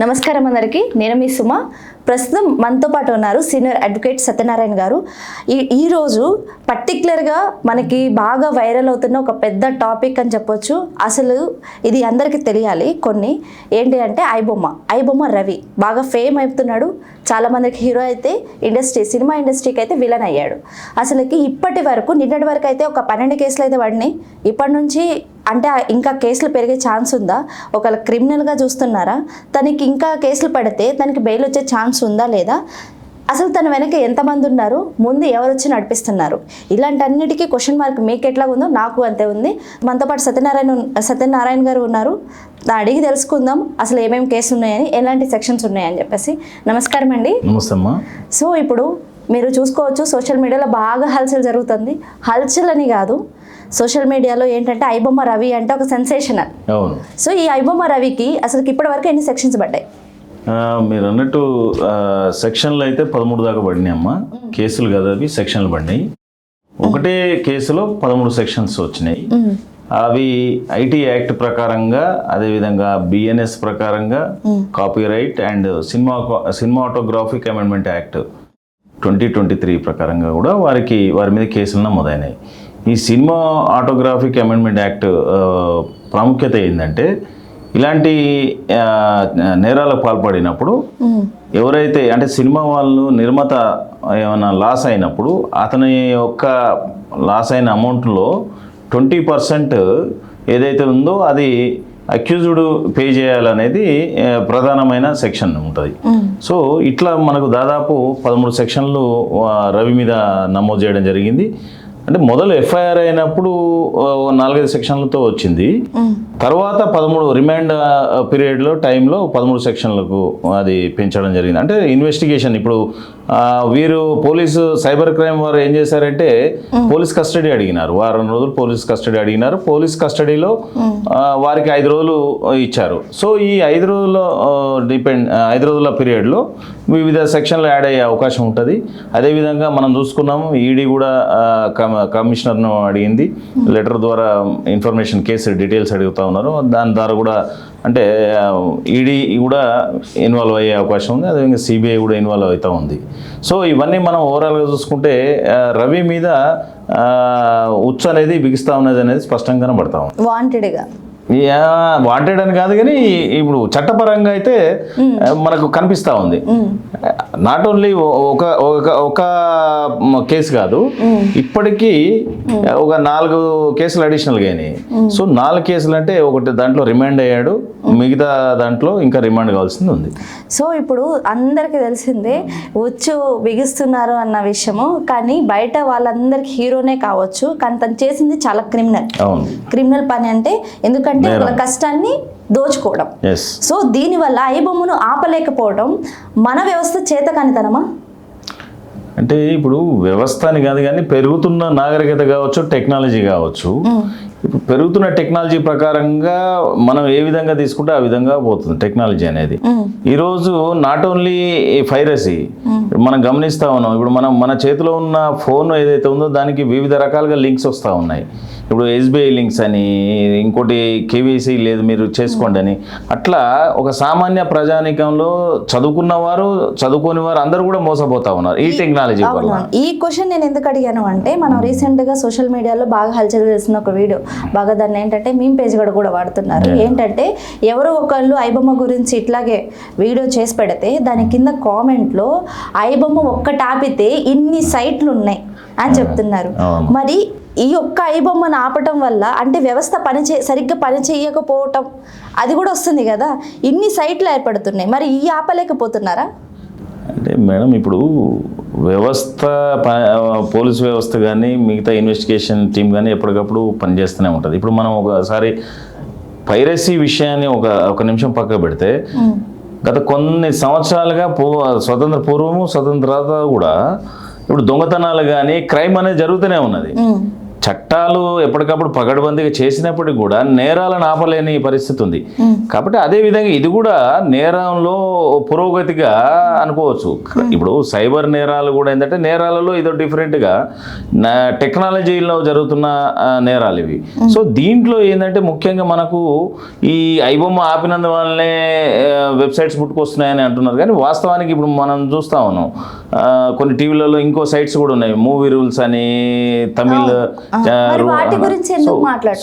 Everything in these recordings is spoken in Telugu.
నమస్కారం అందరికీ. నేను మీ సుమ. ప్రస్తుతం మనతో పాటు ఉన్నారు సీనియర్ అడ్వకేట్ సత్యనారాయణ గారు. ఈరోజు పర్టికులర్గా మనకి బాగా వైరల్ అవుతున్న ఒక పెద్ద టాపిక్ అని చెప్పొచ్చు. అసలు ఇది అందరికీ తెలియాలి. కొన్ని ఏంటి అంటే ఐబొమ్మ రవి బాగా ఫేమ్ అవుతున్నాడు. చాలామందికి హీరో అయితే సినిమా ఇండస్ట్రీకి అయితే విలన్ అయ్యాడు. అసలుకి ఇప్పటి వరకు నిన్నటి వరకు అయితే ఒక 12 కేసులు అయితే పడినాయి. ఇప్పటి నుంచి అంటే ఇంకా కేసులు పెరిగే ఛాన్స్ ఉందా? ఒకవేళ క్రిమినల్గా చూస్తున్నారా? తనకి ఇంకా కేసులు పడితే తనకి బెయిల్ వచ్చే ఛాన్స్ ఉందా లేదా? అసలు తన వెనక ఎంతమంది ఉన్నారు? ముందు ఎవరు వచ్చి నడిపిస్తున్నారు? ఇలాంటి అన్నిటికీ క్వశ్చన్ మార్క్ మీకు ఎట్లా ఉందో నాకు అంతే ఉంది. మనతో పాటు సత్యనారాయణ గారు ఉన్నారు. అడిగి తెలుసుకుందాం అసలు ఏమేమి కేసులు ఉన్నాయని, ఎలాంటి సెక్షన్స్ ఉన్నాయని చెప్పేసి. నమస్కారం అండి. నమస్తే అమ్మా. సో ఇప్పుడు మీరు చూసుకోవచ్చు, సోషల్ మీడియాలో బాగా హల్చల్ జరుగుతుంది. హల్చల్ అని కాదు, సోషల్ మీడియాలో ఏంటంటే ఐబొమ్మ రవి అంటే ఒక సెన్సేషనల్. అవును. సో ఈ ఐబొమ్మ రవికి అసలు ఇప్పటి వరకు ఎన్ని సెక్షన్స్ పడ్డాయి? మీరు అన్నట్టు సెక్షన్లు అయితే 13 దాకా పడినాయి అమ్మా. కేసులు కదా అవి, సెక్షన్లు పడినాయి. ఒకటే కేసులో 13 సెక్షన్స్ వచ్చినాయి. అవి ఐటీ యాక్ట్ ప్రకారంగా, అదేవిధంగా బిఎన్ఎస్ ప్రకారంగా, copyright and cinematographic amendment act 2023 ప్రకారంగా కూడా వారి మీద కేసులు నమోదైనాయి. ఈ సినిమా ఆటోగ్రాఫిక్ అమెండ్మెంట్ యాక్ట్ ప్రాముఖ్యత ఏంటంటే, ఇలాంటి నేరాలకు పాల్పడినప్పుడు ఎవరైతే అంటే సినిమా వాళ్ళు నిర్మాత ఏమైనా లాస్ అయినప్పుడు అతని యొక్క లాస్ అయిన అమౌంట్లో 20% ఏదైతే ఉందో అది అక్యూజ్డ్ పే చేయాలనేది ప్రధానమైన సెక్షన్ ఉంటుంది. సో ఇట్లా మనకు దాదాపు 13 సెక్షన్లు రవి మీద నమోదు చేయడం జరిగింది. అంటే మొదలు ఎఫ్ఐఆర్ అయినప్పుడు 4-5 సెక్షన్లతో వచ్చింది. తర్వాత 13 రిమాండ్ పీరియడ్లో టైంలో 13 సెక్షన్లకు అది పెంచడం జరిగింది. అంటే ఇన్వెస్టిగేషన్ ఇప్పుడు వీరు పోలీసు సైబర్ క్రైమ్ వారు ఏం చేశారంటే పోలీస్ కస్టడీ అడిగినారు. వారం రోజులు పోలీస్ కస్టడీ అడిగినారు. పోలీస్ కస్టడీలో వారికి 5 రోజులు ఇచ్చారు. సో ఈ 5 రోజుల 5 రోజుల పీరియడ్లో వివిధ సెక్షన్లు యాడ్ అయ్యే అవకాశం ఉంటుంది. అదేవిధంగా మనం చూసుకున్నాము, ఈడీ కూడా కమిషనర్ను అడిగింది. లెటర్ ద్వారా ఇన్ఫర్మేషన్ కేసు డీటెయిల్స్ అడుగుతూ ఉన్నారు. దాని ద్వారా కూడా అంటే ఈడీ కూడా ఇన్వాల్వ్ అయ్యే అవకాశం ఉంది. అదేవిధంగా సిబిఐ కూడా ఇన్వాల్వ్ అవుతూ ఉంది. సో ఇవన్నీ మనం ఓవరాల్గా చూసుకుంటే రవి మీద ఉచ్చు అనేది బిగిస్తూ ఉన్నది అనేది స్పష్టంగా కనబడతా ఉంది. వాంటెడ్ అని కాదు, కానీ ఇప్పుడు చట్టపరంగా అయితే మనకు కనిపిస్తూ ఉంది. నాట్ ఓన్లీ ఒక కేసు కాదు, ఇప్పటికీ ఒక 4 కేసులు అడిషనల్గా అయినాయి. సో 4 కేసులు అంటే ఒకటి దాంట్లో రిమాండ్ అయ్యాడు, మిగతా దాంట్లో ఇంకా రిమాండ్ కావాల్సింది ఉంది. సో ఇప్పుడు అందరికీ తెలిసిందే ఉచ్చు బిగిస్తున్నారు అన్న విషయము. కానీ బయట వాళ్ళందరికీ హీరోనే కావచ్చు, కానీ తను చేసింది చాలా క్రిమినల్ పని. అంటే ఎందుకంటే వాళ్ళ కష్టాన్ని దోచుకోవడం. సో దీనివల్ల ఐబొమ్మను ఆపలేకపోవడం మన వ్యవస్థ చేతకానితనమా? అంటే ఇప్పుడు వ్యవస్థ అని కాదు, కానీ పెరుగుతున్న నాగరికత కావచ్చు, టెక్నాలజీ కావచ్చు. ఇప్పుడు పెరుగుతున్న టెక్నాలజీ ప్రకారంగా మనం ఏ విధంగా తీసుకుంటే ఆ విధంగా పోతుంది టెక్నాలజీ అనేది. ఈరోజు నాట్ ఓన్లీ పైరసీ మనం గమనిస్తూ ఉన్నాం. ఇప్పుడు మన చేతిలో ఉన్న ఫోన్ ఏదైతే ఉందో దానికి వివిధ రకాలుగా లింక్స్ వస్తూ ఉన్నాయి. ఇప్పుడు ఎస్బీఐ లింక్స్ అని, ఇంకోటి కేవైసీ లేదు మీరు చేసుకోండి అని. అట్లా ఒక సామాన్య ప్రజానికంలో చదువుకున్నవారు, చదువుకోని వారు అందరూ కూడా మోసపోతా ఉన్నారు ఈ టెక్నాలజీ వల్ల. ఈ క్వశ్చన్ నేను ఎందుకు అడిగాను అంటే, మనం రీసెంట్గా సోషల్ మీడియాలో బాగా హల్చల్ చేసిన ఒక వీడియో, బాగా దాన్ని ఏంటంటే మీమ్ పేజ్ కూడా వాడుతున్నారు. ఏంటంటే ఎవరో ఒకళ్ళు ఐబొమ్మ గురించి ఇట్లాగే వీడియో చేసి పెడితే దాని కింద కామెంట్లో ఐబొమ్మ ఒక్కటి ఆపితే ఇన్ని సైట్లు ఉన్నాయి అని చెప్తున్నారు. మరి ఈ ఒక్క ఐబొమ్మను ఆపటం వల్ల అంటే వ్యవస్థ సరిగ్గా పని చేయకపోవటం అది కూడా వస్తుంది కదా. ఇన్ని సైట్లు ఏర్పడుతున్నాయి, మరి ఈ ఆపలేకపోతున్నారా? అంటే మేడం, ఇప్పుడు వ్యవస్థ, పోలీస్ వ్యవస్థ కానీ మిగతా ఇన్వెస్టిగేషన్ టీం కానీ ఎప్పటికప్పుడు పనిచేస్తూనే ఉంటుంది. ఇప్పుడు మనం ఒకసారి పైరసీ విషయాన్ని ఒక నిమిషం పక్క పెడితే, గత కొన్ని సంవత్సరాలుగా స్వతంత్ర పూర్వము, స్వతంత్ర తర్వాత కూడా ఇప్పుడు దొంగతనాలు కానీ క్రైమ్ అనేది జరుగుతూనే ఉన్నది. చట్టాలు ఎప్పటికప్పుడు పగడబందీగా చేసినప్పటికీ కూడా నేరాలను ఆపలేని పరిస్థితి ఉంది. కాబట్టి అదే విధంగా ఇది కూడా నేరంలో పురోగతిగా అనుకోవచ్చు. ఇప్పుడు సైబర్ నేరాలు కూడా ఏంటంటే నేరాలలో ఇదో డిఫరెంట్గా టెక్నాలజీలో జరుగుతున్న నేరాలు ఇవి. సో దీంట్లో ఏంటంటే ముఖ్యంగా మనకు ఈ ఐబొమ్మ ఆపినందువల్లనే వెబ్సైట్స్ పుట్టుకొస్తున్నాయని అంటున్నారు, కానీ వాస్తవానికి ఇప్పుడు మనం చూస్తా ఉన్నాం కొన్ని టీవీలలో ఇంకో సైట్స్ కూడా ఉన్నాయి, మూవీ రూల్స్ అని, తమిళ్.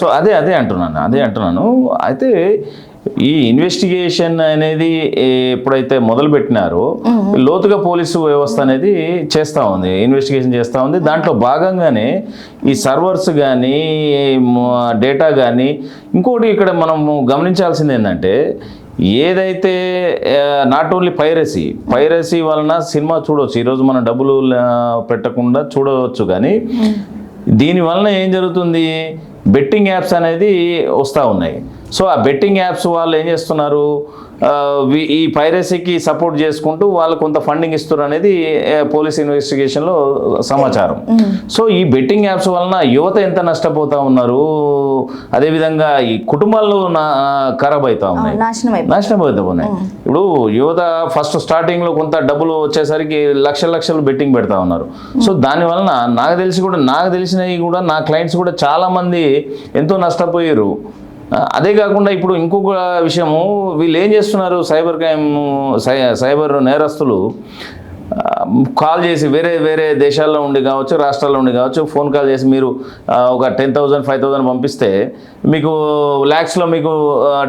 సో అదే అంటున్నాను. అయితే ఈ ఇన్వెస్టిగేషన్ అనేది ఎప్పుడైతే మొదలు పెట్టినారో లోతుగా పోలీసు వ్యవస్థ అనేది ఇన్వెస్టిగేషన్ చేస్తూ ఉంది. దాంట్లో భాగంగానే ఈ సర్వర్స్ కానీ డేటా కానీ, ఇంకోటి ఇక్కడ మనం గమనించాల్సింది ఏంటంటే ఏదైతే నాట్ ఓన్లీ పైరసీ వలన సినిమా చూడవచ్చు, ఈరోజు మనం డబ్బులు పెట్టకుండా చూడవచ్చు, కానీ దీని వలన ఏం జరుగుతుంది, బెట్టింగ్ యాప్స్ అనేది వస్తూ ఉన్నాయి. సో ఆ బెట్టింగ్ యాప్స్ వాళ్ళు ఏం చేస్తున్నారు, ఈ పైరసీకి సపోర్ట్ చేసుకుంటూ వాళ్ళు కొంత ఫండింగ్ ఇస్తున్నారు అనేది పోలీస్ ఇన్వెస్టిగేషన్లో సమాచారం. సో ఈ బెట్టింగ్ యాప్స్ వలన యువత ఎంత నష్టపోతూ ఉన్నారు, అదేవిధంగా ఈ కుటుంబాలు ఖరాబ్ అవుతూ ఉన్నాయి, నాశనం అవుతూ ఉన్నాయి. ఇప్పుడు యువత ఫస్ట్ స్టార్టింగ్లో కొంత డబ్బులు వచ్చేసరికి లక్షలు బెట్టింగ్ పెడతా ఉన్నారు. సో దాని వలన నాకు తెలిసినవి కూడా నా క్లయింట్స్ కూడా చాలామంది ఎంతో నష్టపోయారు. అదే కాకుండా ఇప్పుడు ఇంకొక విషయము, వీళ్ళు ఏం చేస్తున్నారు, సైబర్ నేరస్తులు కాల్ చేసి వేరే దేశాల్లో ఉండి కావచ్చు, రాష్ట్రాల్లో ఉండి కావచ్చు, ఫోన్ కాల్ చేసి మీరు ఒక 10,000 5,000 పంపిస్తే మీకు ల్యాక్స్లో మీకు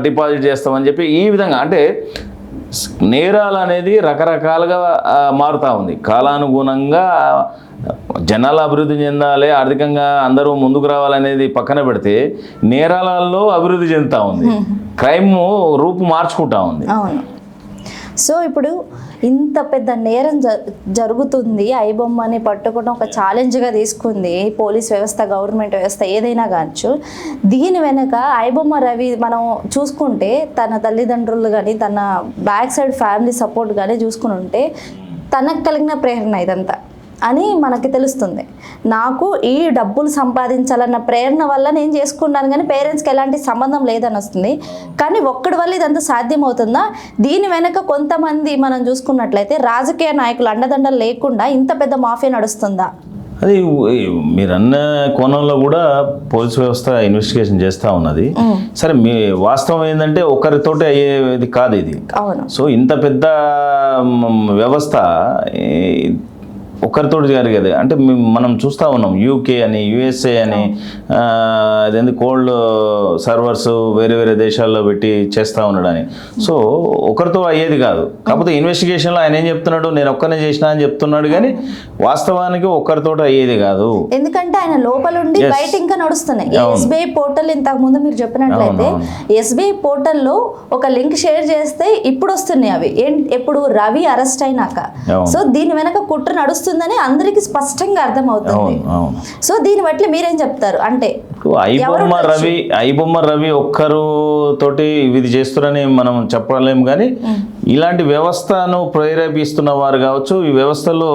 డిపాజిట్ చేస్తామని చెప్పి ఈ విధంగా, అంటే నేరాలు అనేది రకరకాలుగా మారుతూ ఉంది. కాలానుగుణంగా జనాలు అభివృద్ధి చెందాలి, ఆర్థికంగా అందరూ ముందుకు రావాలనేది పక్కన పెడితే నేరాలలో అభివృద్ధి చెందుతూ ఉంది, క్రైమ్ రూపు మార్చుకుంటా ఉంది. అవును. సో ఇప్పుడు ఇంత పెద్ద నేరం జరుగుతుంది, ఐబొమ్మని పట్టుకోవడం ఒక ఛాలెంజ్గా తీసుకుంది పోలీస్ వ్యవస్థ, గవర్నమెంట్ వ్యవస్థ ఏదైనా కావచ్చు. దీని వెనుక ఐబొమ్మ రవి మనం చూసుకుంటే తన తల్లిదండ్రులు కానీ తన బ్యాక్ సైడ్ ఫ్యామిలీ సపోర్ట్ కానీ చూసుకుని ఉంటే తనకు కలిగిన ప్రేరణ ఇదంతా అని మనకి తెలుస్తుంది. నాకు ఈ డబ్బులు సంపాదించాలన్న ప్రేరణ వల్ల నేను చేసుకున్నాను, కానీ పేరెంట్స్కి ఎలాంటి సంబంధం లేదని వస్తుంది. కానీ ఒక్కడి వల్ల ఇదంతా సాధ్యమవుతుందా? దీని వెనక కొంతమంది మనం చూసుకున్నట్లయితే రాజకీయ నాయకులు అండదండలు లేకుండా ఇంత పెద్ద మాఫియా నడుస్తుందా? అది మీరన్న కోణంలో కూడా పోలీస్ వ్యవస్థ ఇన్వెస్టిగేషన్ చేస్తూ ఉన్నది. సరే, మీ వాస్తవం ఏంటంటే ఒకరితోటి అయ్యేది కాదు ఇది. సో ఇంత పెద్ద వ్యవస్థ ఒకరితోటి జరిగేది అంటే మనం చూస్తూ ఉన్నాం, యూకే అని, యుఎస్ఏ అని, అదేంటి కోల్డ్ సర్వర్స్ వేరే దేశాల్లో పెట్టి చేస్తూ ఉన్నాడని. సో ఒకరితో అయ్యేది కాదు. కాకపోతే ఇన్వెస్టిగేషన్లో ఆయన ఏం చెప్తున్నాడు, నేను ఒక్కనే చేసినా అని చెప్తున్నాడు, కానీ వాస్తవానికి ఒక్కరితో అయ్యేది కాదు. ఎందుకంటే ఆయన లోపలుండి బయట ఇంకా నడుస్తున్నాయి. ఎస్బీఐ పోర్టల్ ఇంతకు ముందు మీరు చెప్పినట్లయితే ఎస్బీఐ పోర్టల్లో ఒక లింక్ షేర్ చేస్తే ఇప్పుడు వస్తున్నాయి అవి ఎప్పుడు రవి అరెస్ట్ అయినాక. సో దీని వెనక కుట్ర నడుస్తుంది అందరికి స్పష్టంగా అర్థమవుతుంది. సో దీన్ని బట్టి మీరేం చెప్తారు అంటే ఐబొమ్మ రవి ఒక్కరు తోటి ఇది చేస్తున్నారని మనం చెప్పలేము, కానీ ఇలాంటి వ్యవస్థను ప్రేరేపిస్తున్న వారు కావచ్చు, ఈ వ్యవస్థలో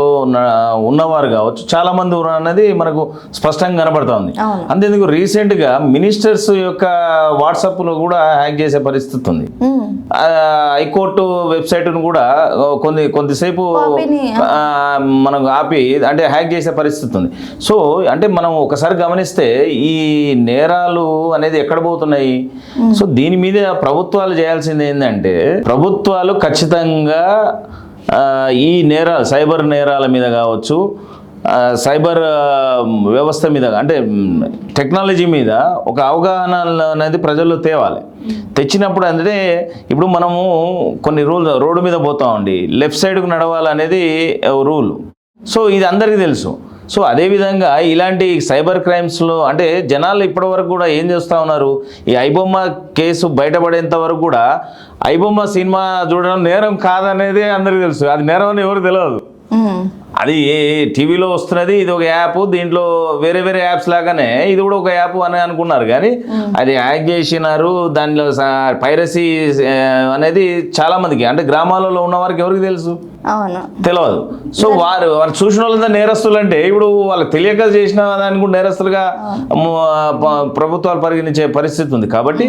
ఉన్నవారు కావచ్చు, చాలా మంది అన్నది మనకు స్పష్టంగా కనబడుతుంది. అంతేందుకు రీసెంట్గా మినిస్టర్స్ యొక్క వాట్సాప్ను కూడా హ్యాక్ చేసే పరిస్థితి ఉంది. హైకోర్టు వెబ్సైట్ను కూడా కొంతసేపు మనకు ఆపి అంటే హ్యాక్ చేసే పరిస్థితి ఉంది. సో అంటే మనం ఒకసారి గమనిస్తే ఈ నేరాలు అనేది ఎక్కడ పోతున్నాయి. సో దీని మీద ప్రభుత్వాలు చేయాల్సింది ఏంటంటే, ప్రభుత్వాలు ఖచ్చితంగా ఈ నేరాలు, సైబర్ నేరాల మీద కావచ్చు, సైబర్ వ్యవస్థ మీద అంటే టెక్నాలజీ మీద ఒక అవగాహన అనేది ప్రజల్లో తేవాలి. తెచ్చినప్పుడు అంటే ఇప్పుడు మనము కొన్ని రోడ్డు మీద పోతామండి, లెఫ్ట్ సైడ్కు నడవాలనేది రూల్. సో ఇది అందరికీ తెలుసు. సో అదేవిధంగా ఇలాంటి సైబర్ క్రైమ్స్లో అంటే జనాలు ఇప్పటివరకు కూడా ఏం చేస్తూ ఉన్నారు, ఈ ఐబొమ్మ కేసు బయటపడేంత వరకు కూడా ఐబొమ్మ సినిమా చూడడం నేరం కాదనేది అందరికీ తెలుసు. అది నేరం అని ఎవరు తెలియదు. అది టీవీలో వస్తున్నది, ఇది ఒక యాప్, దీంట్లో వేరే వేరే యాప్స్ లాగానే ఇది కూడా ఒక యాప్ అని అనుకున్నారు. కానీ అది హ్యాక్ చేసినారు, దానిలో పైరసీ అనేది చాలా మందికి, అంటే గ్రామాలలో ఉన్న వారికి ఎవరికి తెలుసు, అవును, తెలియదు. సో వారు చూసిన వాళ్ళంతా నేరస్తులు అంటే ఇప్పుడు వాళ్ళకి తెలియక చేసిన దానికి కూడా నేరస్తులుగా ప్రభుత్వాలు పరిగణించే పరిస్థితి ఉంది. కాబట్టి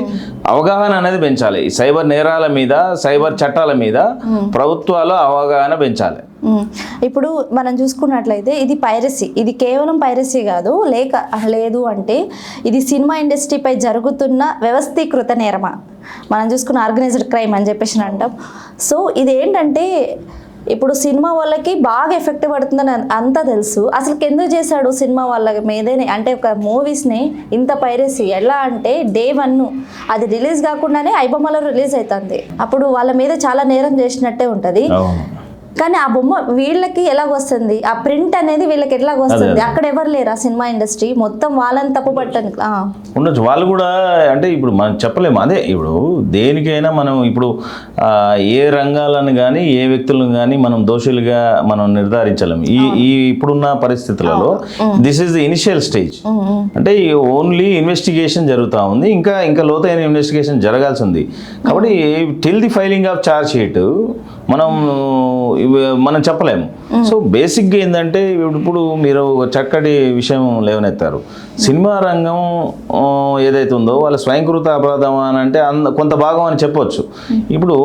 అవగాహన అనేది పెంచాలి. ఈ సైబర్ నేరాల మీద, సైబర్ చట్టాల మీద ప్రభుత్వాలు అవగాహన పెంచాలి. ఇప్పుడు మనం చూసుకున్నట్లయితే ఇది పైరసీ, ఇది కేవలం పైరసీ కాదు, లేదు అంటే ఇది సినిమా ఇండస్ట్రీపై జరుగుతున్న వ్యవస్థీకృత నేరమా, మనం చూసుకున్న ఆర్గనైజ్డ్ క్రైమ్ అని చెప్పేసి అంటాం. సో ఇది ఏంటంటే ఇప్పుడు సినిమా వాళ్ళకి బాగా ఎఫెక్ట్ పడుతుందని అంతా తెలుసు. అసలు ఎందుకు చేశాడు సినిమా వాళ్ళ మీదనే, అంటే ఒక మూవీస్ని ఇంత పైరసీ ఎలా అంటే డే 1 అది రిలీజ్ కాకుండానే ఐబొమ్మలో రిలీజ్ అవుతుంది. అప్పుడు వాళ్ళ మీద చాలా నేరం చేసినట్టే ఉంటుంది. కానీ ఆ బొమ్మ వీళ్ళకి ఎలాగొస్తుంది, ఆ ప్రింట్ అనేది వీళ్ళకి ఎలాగొస్తుంది, అక్కడ ఎవరు లేరు, ఆ సినిమా ఇండస్ట్రీ మొత్తం వాళ్ళని తప్పు పట్టడానికి ఉండొచ్చు. వాళ్ళు కూడా అంటే ఇప్పుడు మనం చెప్పలేము. అదే ఇప్పుడు దేనికైనా మనం ఇప్పుడు ఏ రంగాలను కానీ ఏ వ్యక్తులను కానీ మనం దోషులుగా మనం నిర్ధారించలేము. ఈ ఇప్పుడున్న పరిస్థితులలో this is the initial stage. అంటే ఓన్లీ ఇన్వెస్టిగేషన్ జరుగుతూ ఉంది, ఇంకా లోతైన ఇన్వెస్టిగేషన్ జరగాల్సి ఉంది. కాబట్టి till the filing of charge sheet మనం చెప్పలేము. సో బేసిక్గా ఏంటంటే ఇప్పుడు మీరు ఒక చక్కటి విషయం లేవనెత్తారు. సినిమా రంగం ఏదైతే ఉందో వాళ్ళ స్వయంకృత అపరాధం అని అంటే కొంత భాగం అని చెప్పొచ్చు. ఇప్పుడు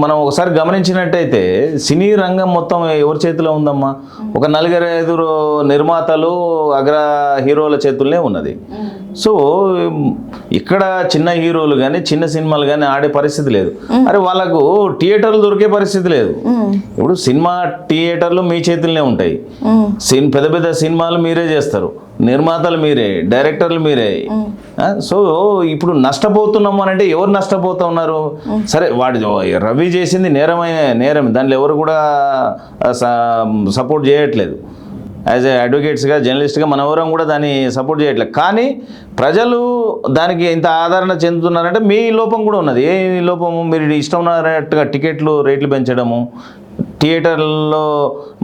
మనం ఒకసారి గమనించినట్టయితే సినీ రంగం మొత్తం ఎవరి చేతిలో ఉందమ్మా, ఒక 4-5 నిర్మాతలు అగ్ర హీరోల చేతుల్లోనే ఉన్నది. సో ఇక్కడ చిన్న హీరోలు కానీ చిన్న సినిమాలు కానీ ఆడే పరిస్థితి లేదు. అరే వాళ్ళకు థియేటర్లు దొరికే పరిస్థితి లేదు. ఇప్పుడు సినిమా థియేటర్లు మీ చేతుల్లోనే ఉంటాయి. పెద్ద పెద్ద సినిమాలు మీరే చేస్తారు, నిర్మాతలు మీరే, డైరెక్టర్లు మీరే. సో ఇప్పుడు నష్టపోతున్నాము అని అంటే ఎవరు నష్టపోతా ఉన్నారు? సరే వాడి రవి చేసింది నేరం, దాంట్లో ఎవరు కూడా సపోర్ట్ చేయట్లేదు. యాజ్ ఏ అడ్వకేట్స్గా, జర్నలిస్ట్గా మన ఎవరం కూడా దాన్ని సపోర్ట్ చేయట్లేదు. కానీ ప్రజలు దానికి ఇంత ఆదరణ చెందుతున్నారంటే మీ లోపం కూడా ఉన్నది. ఏ లోపము? మీరు ఇష్టం ఉన్నట్టుగా టికెట్లు రేట్లు పెంచడము, థియేటర్లో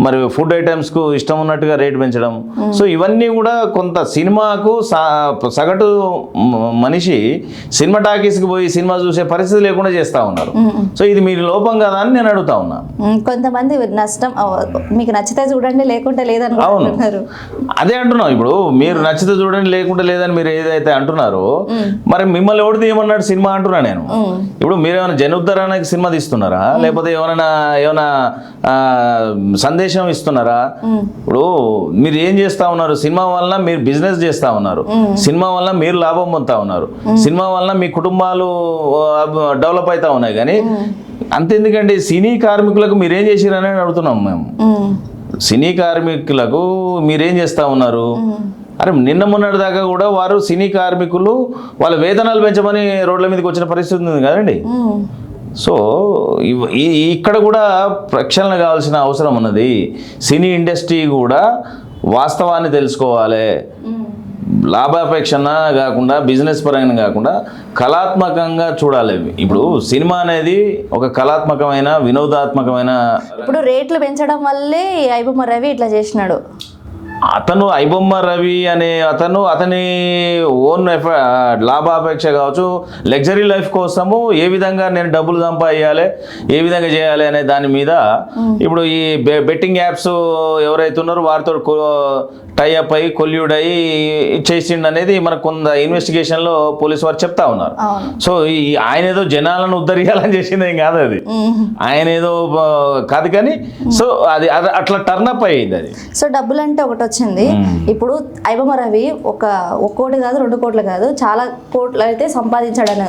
మరి ఫుడ్ ఐటమ్స్కు ఇష్టం ఉన్నట్టుగా రేటు పెంచడం. సో ఇవన్నీ కూడా కొంత సినిమాకు సగటు మనిషి సినిమా టాకీస్కి పోయి సినిమా చూసే పరిస్థితి లేకుండా చేస్తూ ఉన్నారు. సో ఇది మీరు లోపం కదా అని నేను అడుగుతా ఉన్నా. కొంతమంది నష్టం మీకు నచ్చితే చూడండి లేకుంటే లేదని. అవును, అదే అంటున్నాం. ఇప్పుడు మీరు నచ్చితే చూడండి లేకుంటే లేదని మీరు ఏదైతే అంటున్నారో, మరి మిమ్మల్ని ఎవడు తీయమన్నాడు సినిమా అంటున్నా నేను. ఇప్పుడు మీరు ఏమైనా జనోద్ధరణకి సినిమా తీస్తున్నారా, లేకపోతే ఏమైనా సందేశం ఇస్తున్నారా? ఇప్పుడు మీరు ఏం చేస్తా ఉన్నారు? సినిమా వలన మీరు బిజినెస్ చేస్తా ఉన్నారు, సినిమా వలన మీరు లాభం పొందుతా ఉన్నారు, సినిమా వలన మీ కుటుంబాలు డెవలప్ అవుతా ఉన్నాయి. కానీ అంతెందుకండి, సినీ కార్మికులకు మీరేం చేసిరని అడుగుతున్నాం మేము. సినీ కార్మికులకు మీరేం చేస్తా ఉన్నారు? అరే నిన్న మొన్నటి దాకా కూడా వారు సినీ కార్మికులు వాళ్ళ వేతనాలు పెంచమని రోడ్ల మీదకి వచ్చిన పరిస్థితి ఉంది కదండి. సో ఇక్కడ కూడా ప్రక్షాళన కావాల్సిన అవసరం ఉన్నది. సినీ ఇండస్ట్రీ కూడా వాస్తవాన్ని తెలుసుకోవాలి. లాభాపేక్షణ కాకుండా, బిజినెస్ పరంగా కాకుండా కళాత్మకంగా చూడాలి. ఇప్పుడు సినిమా అనేది ఒక కళాత్మకమైన, వినోదాత్మకమైన. ఇప్పుడు రేట్లు పెంచడం వల్లే ఐబొమ్మ రవి ఇట్లా చేసినాడు. అతను ఐబొమ్మ రవి అనే అతని ఓన్ లాభాపేక్ష కావచ్చు, లగ్జరీ లైఫ్ కోసము ఏ విధంగా నేను డబ్బులు సంపాదించాలి, ఏ విధంగా చేయాలి అనే దాని మీద ఇప్పుడు ఈ బెట్టింగ్ యాప్స్ ఎవరైతే ఉన్నారో వారితో టైఅప్ అయ్యి కొల్యూడ్ అయ్యి చేసిండు అనేది మనకు కొంత ఇన్వెస్టిగేషన్లో పోలీసు వారు చెప్తా ఉన్నారు. సో ఆయన ఏదో జనాలను ఉద్ధరించాలని చేసింది ఏం కాదు అది, ఆయన ఏదో కాదు. కానీ సో అది అట్లా టర్నప్ అయ్యింది అది. సో డబ్బులు అంటే ఒకటి వచ్చింది. ఇప్పుడు ఐబొమ్మ రవి ఒక కోటి కాదు, 2 కోట్లు కాదు, చాలా కోట్లు అయితే సంపాదించాడని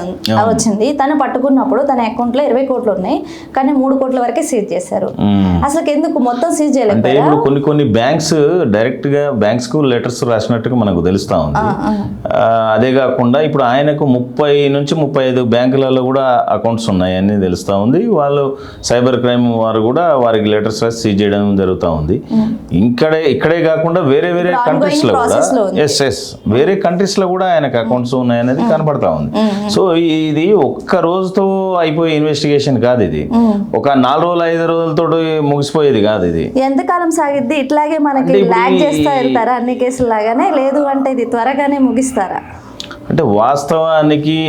వచ్చింది. తను పట్టుకున్నప్పుడు తన అకౌంట్లో 20 కోట్లు ఉన్నాయి, కానీ 3 కోట్ల వరకే సీజ్ చేశారు. అసలు ఎందుకు మొత్తం సీజ్ చేయలేదు? ఇప్పుడు కొన్ని బ్యాంక్స్ డైరెక్ట్ గా బ్యాంక్స్ కు లెటర్స్ రాసినట్టుగా మనకు తెలుస్తా ఉంది. అదే కాకుండా ఇప్పుడు ఆయనకు 30 నుంచి 35 బ్యాంకులలో కూడా అకౌంట్స్ ఉన్నాయని తెలుస్తా ఉంది. వాళ్ళు సైబర్ క్రైమ్ వారు కూడా వారికి లెటర్స్ రాసి సీజ్ చేయడం జరుగుతూ ఉంది. ఇక్కడే కాకుండా కాకుండా వేరే వేరే ఇప్పుడు కంట్రీస్ లో ongoing కూడా process లో ఉంది. ఎస్ వేరే కంట్రీస్ లో కూడా ఆయనకు అకౌంట్స్ ఉన్నాయనేది కనబడతా ఉంది. సో ఇది ఒక్క రోజుతో అయిపోయే ఇన్వెస్టిగేషన్ కాదు, ఇది ఒక 4 రోజులు 5 రోజులతో ముగిసిపోయేది కాదు. ఇది ఎంతకాలం సాగిద్ది? ఇట్లాగే మనకి అంటే ఇప్పుడు ల్యాగ్ చేస్తా వెళ్తారా అన్ని కేసులు లాగానే, లేదు అంటే ఇది త్వరగానే ముగిస్తారా? అంటే వాస్తవానికి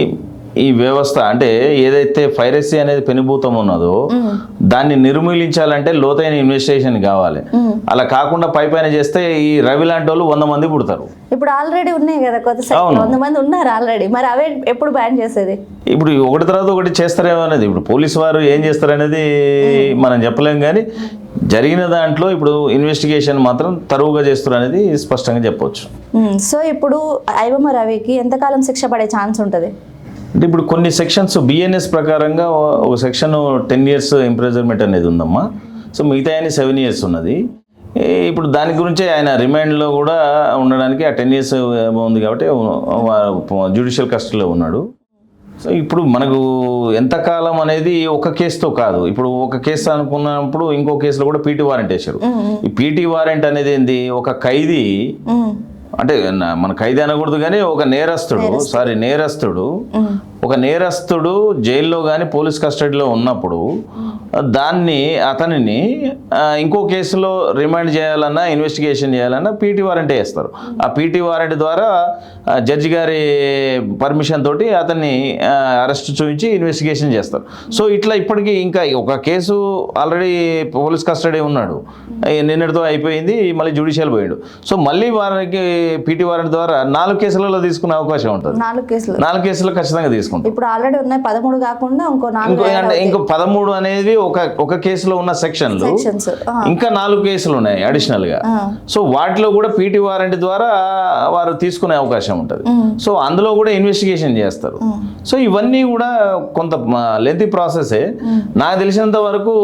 ఈ వ్యవస్థ అంటే ఏదైతే పైరసీ అనేది పెనుభూతం ఉన్నదో దాన్ని నిర్మూలించాలంటే లోతైన ఇన్వెస్టిగేషన్ కావాలి. అలా కాకుండా పైపైన చేస్తే ఈ రవి లాంటి వాళ్ళు 100 మంది పుడతారు. ఇప్పుడు ఆల్రెడీ ఉన్నాయి కదా కొత్త సెక్షన్, 100 మంది ఉన్నారు ఆల్రెడీ, మరి అవే ఎప్పుడు బ్యాన్ చేసేది? ఇప్పుడు ఒకటి తర్వాత ఒకటి చేస్తారేమో అనేది, ఇప్పుడు పోలీసు వారు ఏం చేస్తారనేది మనం చెప్పలేం, కానీ జరిగిన దాంట్లో ఇప్పుడు ఇన్వెస్టిగేషన్ మాత్రం తరువుగా చేస్తారు అనేది స్పష్టంగా చెప్పవచ్చు. సో ఇప్పుడు ఐబొమ్మ రవికి ఎంతకాలం శిక్ష పడే ఛాన్స్ ఉంటుంది? అంటే ఇప్పుడు కొన్ని సెక్షన్స్ బిఎన్ఎస్ ప్రకారంగా ఒక సెక్షన్ 10 years ఇంప్రిజన్మెంట్ అనేది ఉందమ్మా. సో మిగతా 7 years ఉన్నది. ఇప్పుడు దాని గురించి ఆయన రిమాండ్లో కూడా ఉండడానికి ఆ 10 years ఉంది కాబట్టి జ్యుడిషియల్ కస్టడీలో ఉన్నాడు. సో ఇప్పుడు మనకు ఎంతకాలం అనేది ఒక కేసుతో కాదు, ఇప్పుడు ఒక కేసు అనుకున్నప్పుడు ఇంకో కేసులో కూడా పీటీ వారెంట్ వేశారు. ఈ పీటీ వారెంట్ అనేది ఏంది, ఒక ఖైదీ అంటే మన ఖైదీ అనకూడదు కానీ ఒక నేరస్తుడు జైల్లో కానీ పోలీస్ కస్టడీలో ఉన్నప్పుడు అతనిని ఇంకో కేసులో రిమాండ్ చేయాలన్నా ఇన్వెస్టిగేషన్ చేయాలన్నా పీటీ వారెంట్ వేస్తారు. ఆ పీటీ వారెంట్ ద్వారా జడ్జి గారి పర్మిషన్ తోటి అతన్ని అరెస్ట్ చూపించి ఇన్వెస్టిగేషన్ చేస్తారు. సో ఇట్లా ఇప్పటికీ ఇంకా ఒక కేసు ఆల్రెడీ పోలీస్ కస్టడీ ఉన్నాడు, నిన్నటితో అయిపోయింది, మళ్ళీ జ్యుడిషియల్ పోయాడు. సో మళ్ళీ వారికి పీటీ వారెంట్ ద్వారా 4 కేసులలో తీసుకునే అవకాశం ఉంటుంది. 4 కేసులు ఖచ్చితంగా తీసుకుంటాం. ఇప్పుడు ఆల్రెడీ ఉన్నాయి 13 కాకుండా ఇంకో 13 అనేది ఒక కేసులో ఉన్న సెక్షన్లు, ఇంకా 4 కేసులు ఉన్నాయి అడిషనల్ గా. సో వాటిలో కూడా పీటీ వారెంట్ ద్వారా వారు తీసుకునే అవకాశం ఉంటుంది. సో అందులో కూడా ఇన్వెస్టిగేషన్ చేస్తారు. సో ఇవన్నీ కూడా కొంత లెంతీ ప్రాసెసే. నాకు తెలిసినంత వరకు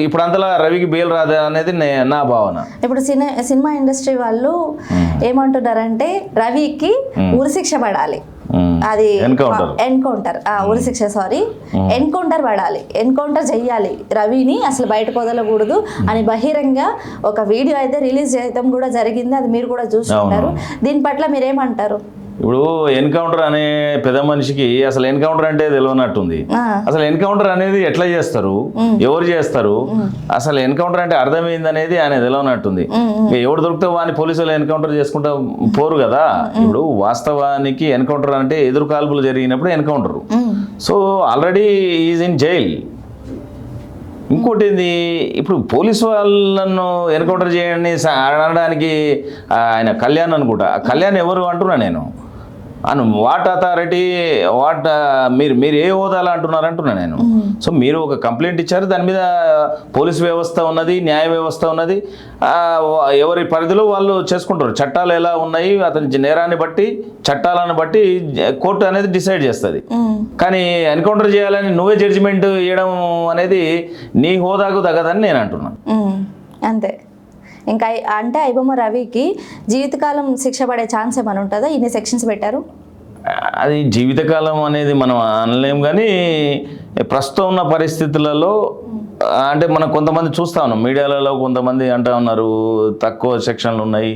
ఇప్పుడు అంతలా రవికి బెయిల్ రాదా అనేది నా భావన. ఇప్పుడు సినిమా ఇండస్ట్రీ వాళ్ళు ఏమంటున్నారంటే రవికి ఉరిశిక్ష పడాలి, అది ఎన్కౌంటర్ పడాలి, ఎన్కౌంటర్ చెయ్యాలి, రవిని అసలు బయటకు వదలకూడదు అని బహిరంగ ఒక వీడియో అయితే రిలీజ్ చేయడం కూడా జరిగింది. అది మీరు కూడా చూస్తున్నారు. దీని పట్ల మీరేమంటారు? ఇప్పుడు ఎన్కౌంటర్ అనే పెద్ద మనిషికి అసలు ఎన్కౌంటర్ అంటే తెలియనట్టుంది. అసలు ఎన్కౌంటర్ అనేది ఎట్లా చేస్తారు, ఎవరు చేస్తారు, అసలు ఎన్కౌంటర్ అంటే అర్థమైంది అనేది ఆయన తెలియనట్టుంది. ఎవరు దొరికితే వాడిని పోలీసులు ఎన్కౌంటర్ చేసుకుంటా పోరు కదా. ఇప్పుడు వాస్తవానికి ఎన్కౌంటర్ అంటే ఎదురు కాల్పులు జరిగినప్పుడు encounter. So already is in jail. ఇంకోటి ఏంది, ఇప్పుడు పోలీసు వాళ్ళను ఎన్కౌంటర్ చేయండి అనడానికి ఆయన కళ్యాణ్ అనుకుంటా. కళ్యాణ్ ఎవరు అంటున్నా నేను, వాట్ అథారిటీ, మీరు ఏ హోదాలో అంటున్నా నేను. సో మీరు ఒక కంప్లైంట్ ఇచ్చారు, దాని మీద పోలీస్ వ్యవస్థ ఉన్నది, న్యాయ వ్యవస్థ ఉన్నది, ఎవరి పరిధిలో వాళ్ళు చేసుకుంటారు. చట్టాలు ఎలా ఉన్నాయి, అతని నేరాన్ని బట్టి చట్టాలను బట్టి కోర్టు అనేది డిసైడ్ చేస్తుంది. కానీ ఎన్కౌంటర్ చేయాలని నువ్వే జడ్జిమెంట్ ఇవ్వడం అనేది నీ హోదాకు తగదని నేను అంటున్నా. అంతే. ఇంకా అంటే ఐబొమ్మ రవికి జీవితకాలం శిక్ష పడే ఛాన్స్ ఏమైనా ఉంటుందా? ఇన్ని సెక్షన్స్ పెట్టారు, అది జీవితకాలం అనేది మనం అనలేం. కానీ ప్రస్తుతం ఉన్న పరిస్థితులలో అంటే మనం కొంతమంది చూస్తా ఉన్నాం, మీడియాలలో కొంతమంది అంటా ఉన్నారు తక్కువ సెక్షన్లు ఉన్నాయి,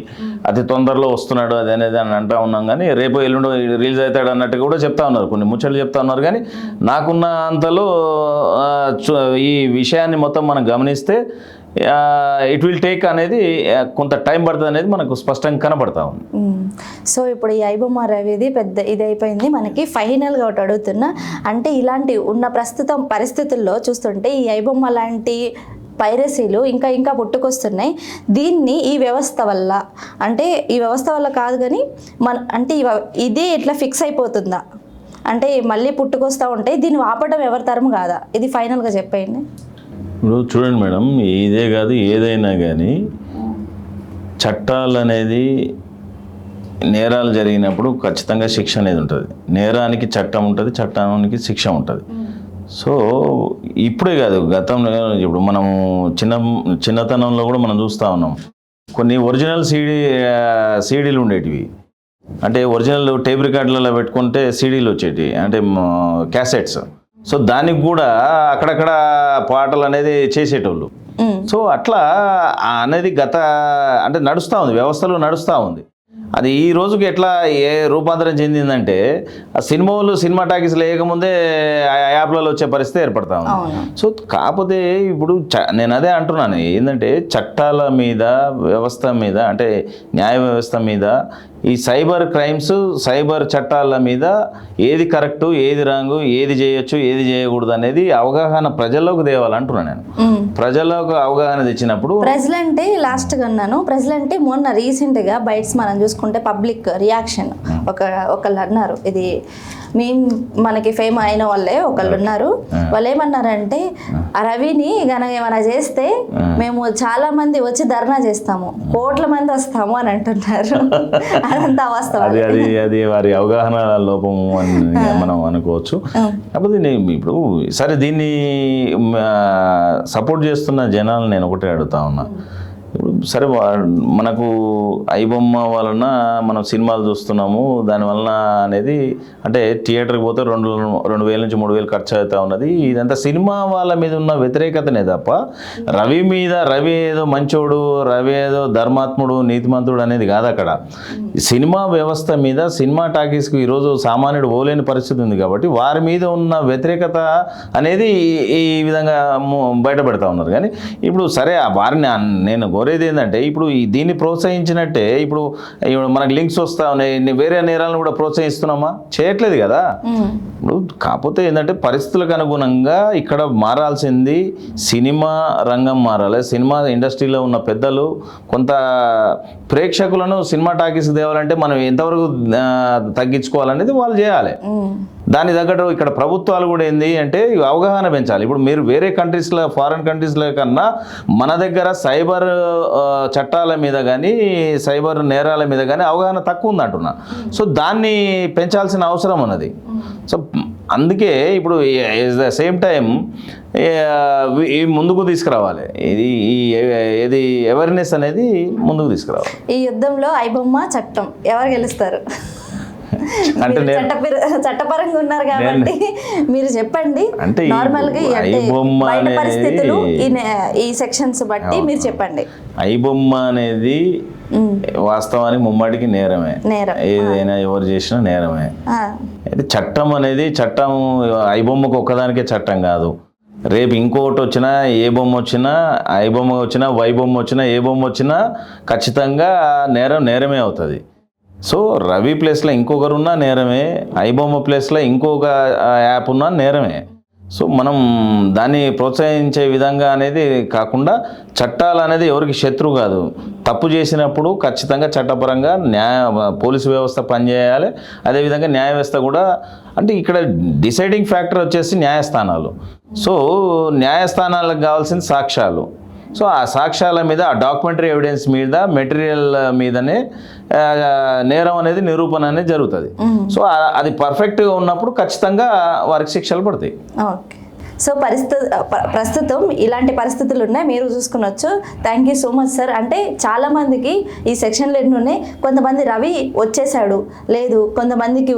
అతి తొందరలో వస్తున్నాడు అది అనేది అని అంటా ఉన్నాం. కానీ రేపు ఎల్లుండో రిలీజ్ అవుతాడు అన్నట్టు కూడా చెప్తా ఉన్నారు, కొన్ని ముచ్చట్లు చెప్తా ఉన్నారు. కానీ నాకున్న అంతలో ఈ విషయాన్ని మొత్తం మనం గమనిస్తే ఇట్ విల్ టేక్ అనేది కొంత టైం పడుతుంది అనేది మనకు స్పష్టంగా కనబడతా ఉంది. సో ఇప్పుడు ఈ ఐబొమ్మ రవిది పెద్ద ఇది అయిపోయింది. మనకి ఫైనల్గా ఒకటి అడుగుతున్నా, అంటే ఇలాంటి ఉన్న ప్రస్తుతం పరిస్థితుల్లో చూస్తుంటే ఈ ఐబొమ్మ లాంటి పైరసీలు ఇంకా పుట్టుకొస్తున్నాయి. దీన్ని ఈ వ్యవస్థ వల్ల, అంటే ఈ వ్యవస్థ వల్ల కాదు కానీ అంటే ఇదే ఎట్లా ఫిక్స్ అయిపోతుందా, అంటే మళ్ళీ పుట్టుకొస్తూ ఉంటాయి, దీన్ని ఆపడం ఎవరి తరం కాదా? ఇది ఫైనల్గా చెప్పేయండి. ఇప్పుడు చూడండి మేడం, ఇదే కాదు ఏదైనా కానీ చట్టాలు అనేది నేరాలు జరిగినప్పుడు ఖచ్చితంగా శిక్ష అనేది ఉంటుంది. నేరానికి చట్టం ఉంటుంది, చట్టానికి శిక్ష ఉంటుంది. సో ఇప్పుడే కాదు, గతంలో ఇప్పుడు మనము చిన్నతనంలో కూడా మనం చూస్తూ ఉన్నాం. కొన్ని ఒరిజినల్ సీడీలు ఉండేటివి, అంటే ఒరిజినల్ టేప్ రికార్డులలో పెట్టుకుంటే సీడీలు వచ్చేటివి, అంటే క్యాసెట్స్. సో దానికి కూడా అక్కడక్కడ పాటలు అనేది చేసేటోళ్ళు. సో అట్లా అనేది అంటే నడుస్తూ ఉంది, వ్యవస్థలో నడుస్తూ ఉంది. అది ఈ రోజుకి ఎట్లా రూపాంతరం చెందిందంటే ఆ సినిమా టాకీస్ లేకముందే ఆ యాప్లలో వచ్చే పరిస్థితి ఏర్పడతా ఉంది. సో కాకపోతే ఇప్పుడు నేను అదే అంటున్నాను, ఏంటంటే చట్టాల మీద, వ్యవస్థ మీద, అంటే న్యాయ వ్యవస్థ మీద, ఈ సైబర్ క్రైమ్స్, సైబర్ చట్టాల మీద ఏది కరెక్టు, ఏది రాంగు, ఏది చేయొచ్చు, ఏది చేయకూడదు అనేది అవగాహన ప్రజల్లోకి తేవాలంటున్నాను నేను. ప్రజల్లోకి అవగాహన తెచ్చినప్పుడు ప్రజలంటే లాస్ట్గా అన్నాను, ప్రజలంటే మొన్న రీసెంట్గా బైట్స్ మనం చూసుకుంటే పబ్లిక్ రియాక్షన్ ఒకళ్ళు అన్నారు, ఇది మనకి ఫేమ్ అయిన వాళ్ళే ఒకళ్ళు ఉన్నారు, వాళ్ళు ఏమన్నారంటే ఆ రవిని గనక ఏమైనా చేస్తే మేము చాలా మంది వచ్చి ధర్నా చేస్తాము, కోట్ల మంది వస్తాము అని అంటున్నారు. అదంతా వాస్తవం. అది వారి అవగాహన లోపము అని మనం అనుకోవచ్చు. కాకపోతే నేను ఇప్పుడు సరే దీన్ని సపోర్ట్ చేస్తున్న జనాలు నేను ఒకటే అడుగుతా ఉన్నా. ఇప్పుడు సరే మనకు ఐబొమ్మ వలన మనం సినిమాలు చూస్తున్నాము, దానివలన అనేది అంటే థియేటర్కి పోతే 2,000 నుంచి 3,000 ఖర్చు అవుతా ఉన్నది. ఇదంతా సినిమా వాళ్ళ మీద ఉన్న వ్యతిరేకతనే తప్ప రవి ఏదో మంచోడు, రవి ఏదో ధర్మాత్ముడు, నీతిమంతుడు అనేది కాదు అక్కడ. సినిమా వ్యవస్థ మీద, సినిమా టాకీస్కి ఈరోజు సామాన్యుడు పోలేని పరిస్థితి ఉంది కాబట్టి వారి మీద ఉన్న వ్యతిరేకత అనేది ఈ విధంగా బయటపెడతా ఉన్నారు. కానీ ఇప్పుడు సరే వారిని నేను కోరేది ఏంటంటే ఇప్పుడు దీన్ని ప్రోత్సహించినట్టే ఇప్పుడు మనకు లింక్స్ వస్తా ఉన్నాయి, వేరే నేరాలను కూడా ప్రోత్సహిస్తున్నామా? చేయట్లేదు కదా. ఇప్పుడు కాకపోతే ఏంటంటే పరిస్థితులకు అనుగుణంగా ఇక్కడ మారాల్సింది సినిమా రంగం మారాలి. సినిమా ఇండస్ట్రీలో ఉన్న పెద్దలు కొంత ప్రేక్షకులను సినిమా టాకీస్కి తేవాలంటే మనం ఎంతవరకు తగ్గించుకోవాలనేది వాళ్ళు చేయాలి. దాని తగ్గట్టు ఇక్కడ ప్రభుత్వాలు కూడా ఏంది అంటే అవగాహన పెంచాలి. ఇప్పుడు మీరు వేరే కంట్రీస్లో, ఫారిన్ కంట్రీస్లో కన్నా మన దగ్గర సైబర్ చట్టాల మీద కానీ, సైబర్ నేరాల మీద కానీ అవగాహన తక్కువ ఉంది అంటున్నా. సో దాన్ని పెంచాల్సిన అవసరం ఉన్నది. సో అందుకే ఇప్పుడు ద సేమ్ టైం ముందుకు తీసుకురావాలి, ఇది అవేర్నెస్ అనేది ముందుకు తీసుకురావాలి. ఈ యుద్ధంలో ఐబొమ్మ చట్టం ఎవరు గెలుస్తారు? అంటే చట్టపరంగా ఉన్నారు కాబట్టి మీరు చెప్పండి. అంటే నార్మల్గా బయట పరిస్థితులు ఈ సెక్షన్స్ బట్టి మీరు చెప్పండి. ఐబొమ్మ అనేది వాస్తవానికి ముమ్మాటికి నేరమే, ఏదైనా ఎవరు చేసినా నేరమే. అయితే చట్టం ఐబొమ్మకు ఒక్కదానికే చట్టం కాదు. రేపు ఇంకొకటి వచ్చినా, ఏ బొమ్మ వచ్చినా, ఐబొమ్మ వచ్చినా, వైబొమ్మ వచ్చినా, ఏ బొమ్మ వచ్చినా ఖచ్చితంగా నేరమే అవుతుంది. సో రవి ప్లేస్లో ఇంకొకరున్నా నేరమే, ఐబొమ్మ ప్లేస్లో ఇంకొక యాప్ ఉన్నా నేరమే. సో మనం దాన్ని ప్రోత్సహించే విధంగా అనేది కాకుండా చట్టాలు అనేది ఎవరికి శత్రువు కాదు. తప్పు చేసినప్పుడు ఖచ్చితంగా చట్టపరంగా పోలీసు వ్యవస్థ పనిచేయాలి. అదేవిధంగా న్యాయ వ్యవస్థ కూడా, అంటే ఇక్కడ డిసైడింగ్ ఫ్యాక్టర్ వచ్చేసి న్యాయస్థానాలు. సో న్యాయస్థానాలకు కావాల్సిన సాక్ష్యాలు. సో ఆ సాక్ష్యాల మీద, ఆ డాక్యుమెంటరీ ఎవిడెన్స్ మీద, మెటీరియల్ మీదనే నేరం అనేది నిరూపణ అనేది జరుగుతుంది. సో అది పర్ఫెక్ట్గా ఉన్నప్పుడు ఖచ్చితంగా వారికి శిక్షలు పడతాయి. ఓకే. సో ప్రస్తుతం ఇలాంటి పరిస్థితులు ఉన్నాయి, మీరు చూసుకునొచ్చు. Thank you so much sir. అంటే చాలామందికి ఈ సెక్షన్లు ఎన్నున్నాయి. కొంతమంది రవి వచ్చేసాడు, లేదు కొంతమందికి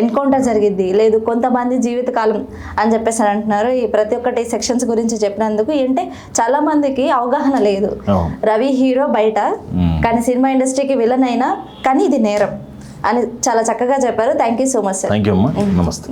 ఎన్కౌంటర్ జరిగిద్ది, లేదు కొంతమంది జీవితకాలం అని చెప్పేసి అంటున్నారు. ఈ ప్రతి ఒక్కటి సెక్షన్స్ గురించి చెప్పినందుకు అంటే చాలామందికి అవగాహన లేదు. రవి హీరో బయట, కానీ సినిమా ఇండస్ట్రీకి విలన్ అయినా కానీ ఇది నేరం అని చాలా చక్కగా చెప్పారు. Thank you so much sir. Thank you అమ్మా. నమస్తే.